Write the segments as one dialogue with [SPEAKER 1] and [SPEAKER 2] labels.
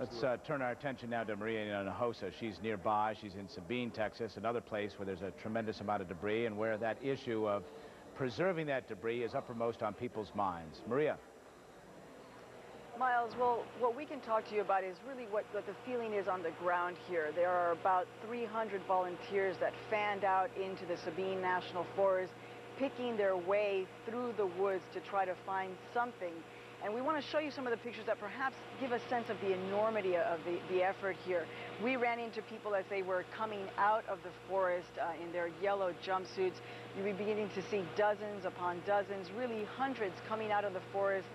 [SPEAKER 1] Let's turn our attention now to Maria Hinojosa. She's nearby. She's in Sabine, Texas, another place where there's a tremendous amount of debris and where that issue of preserving that debris is uppermost on people's minds. Maria.
[SPEAKER 2] Miles, well, what we can talk to you about is really what the feeling is on the ground here. There are about 300 volunteers that fanned out into the Sabine National Forest, picking their way through the woods to try to find something. And we want to show you some of the pictures that perhaps give a sense of the enormity of the effort here. We ran into people as they were coming out of the forest in their yellow jumpsuits. You'll be beginning to see dozens upon dozens, really hundreds coming out of the forest.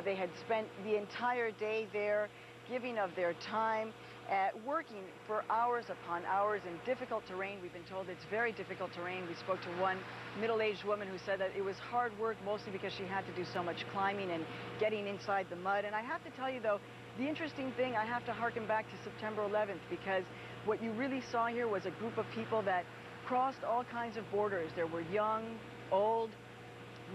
[SPEAKER 2] They had spent the entire day there, giving of their time, working for hours upon hours in difficult terrain. We've been told it's very difficult terrain. We spoke to one middle-aged woman who said that it was hard work, mostly because she had to do so much climbing and getting inside the mud. And I have to tell you, though, the interesting thing, I have to harken back to September 11th, because what you really saw here was a group of people that crossed all kinds of borders. There were young, old,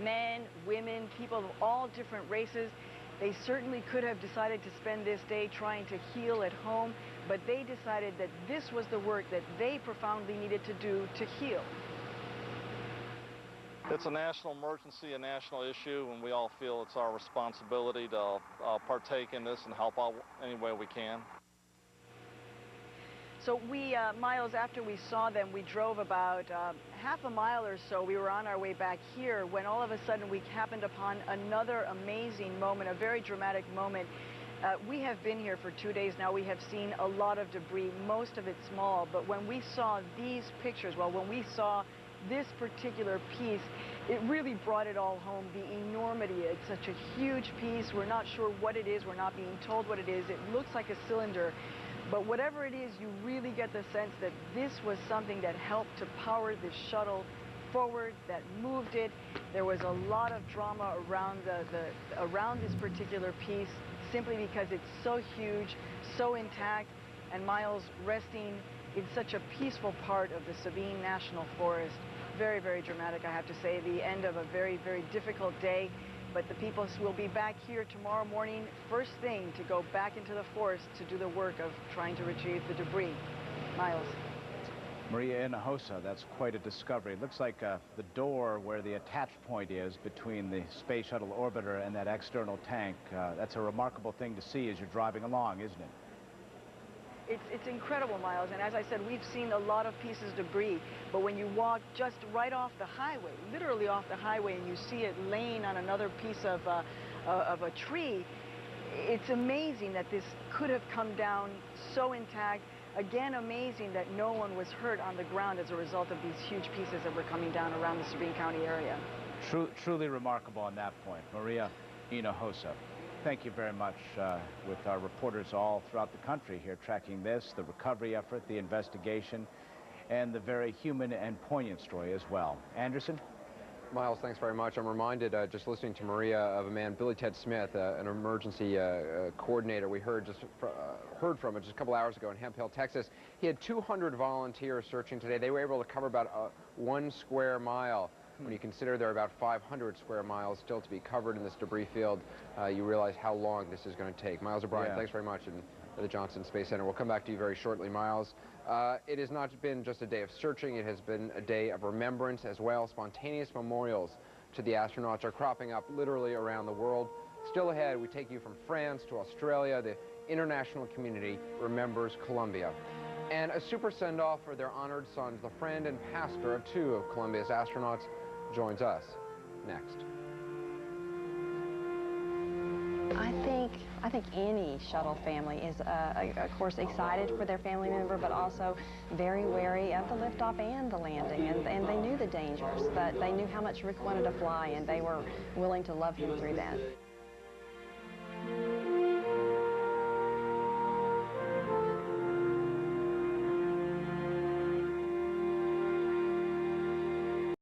[SPEAKER 2] men, women, people of all different races. They certainly could have decided to spend this day trying to heal at home, but they decided that this was the work that they profoundly needed to do to heal.
[SPEAKER 3] It's a national emergency, a national issue, and we all feel it's our responsibility to partake in this and help out any way we can.
[SPEAKER 2] So we, Miles, after we saw them, we drove about half a mile or so. We were on our way back here when all of a sudden we happened upon another amazing moment, a very dramatic moment. We have been here for 2 days now. We have seen a lot of debris, most of it small. But when we saw these pictures, well, when we saw this particular piece, it really brought it all home, the enormity. It's such a huge piece. We're not sure what it is. We're not being told what it is. It looks like a cylinder. But whatever it is, you really get the sense that this was something that helped to power this shuttle forward, that moved it. There was a lot of drama around around this particular piece, simply because it's so huge, so intact, and Miles resting in such a peaceful part of the Sabine National Forest. Very, very dramatic, I have to say. The end of a very, very difficult day. But the people will be back here tomorrow morning, first thing, to go back into the forest to do the work of trying to retrieve the debris. Miles.
[SPEAKER 1] Maria Hinojosa, that's quite a discovery. It looks like the door where the attach point is between the Space Shuttle orbiter and that external tank. That's a remarkable thing to see as you're driving along, isn't it?
[SPEAKER 2] It's incredible, Miles, and as I said, we've seen a lot of pieces of debris, but when you walk just right off the highway, literally off the highway, and you see it laying on another piece of a tree, it's amazing that this could have come down so intact. Again, amazing that no one was hurt on the ground as a result of these huge pieces that were coming down around the Sabine County area.
[SPEAKER 1] Truly remarkable on that point. Maria Hinojosa. Thank you very much with our reporters all throughout the country here tracking this, the recovery effort, the investigation, and the very human and poignant story as well. Anderson?
[SPEAKER 4] Miles, thanks very much. I'm reminded, just listening to Maria, of a man, Billy Ted Smith, an emergency coordinator we heard from just a couple hours ago in Hemp Hill, Texas. He had 200 volunteers searching today. They were able to cover about 1 square mile. When you consider there are about 500 square miles still to be covered in this debris field, you realize how long this is going to take. Miles O'Brien, thanks very much, and the Johnson Space Center. We'll come back to you very shortly, Miles. It has not been just a day of searching. It has been a day of remembrance as well. Spontaneous memorials to the astronauts are cropping up literally around the world. Still ahead, we take you from France to Australia. The international community remembers Columbia. And a super send-off for their honored sons, the friend and pastor of 2 of Columbia's astronauts, joins us next.
[SPEAKER 5] I think any shuttle family is, of course, excited for their family member, but also very wary of the liftoff and the landing. And they knew the dangers, but they knew how much Rick wanted to fly, and they were willing to love him through that.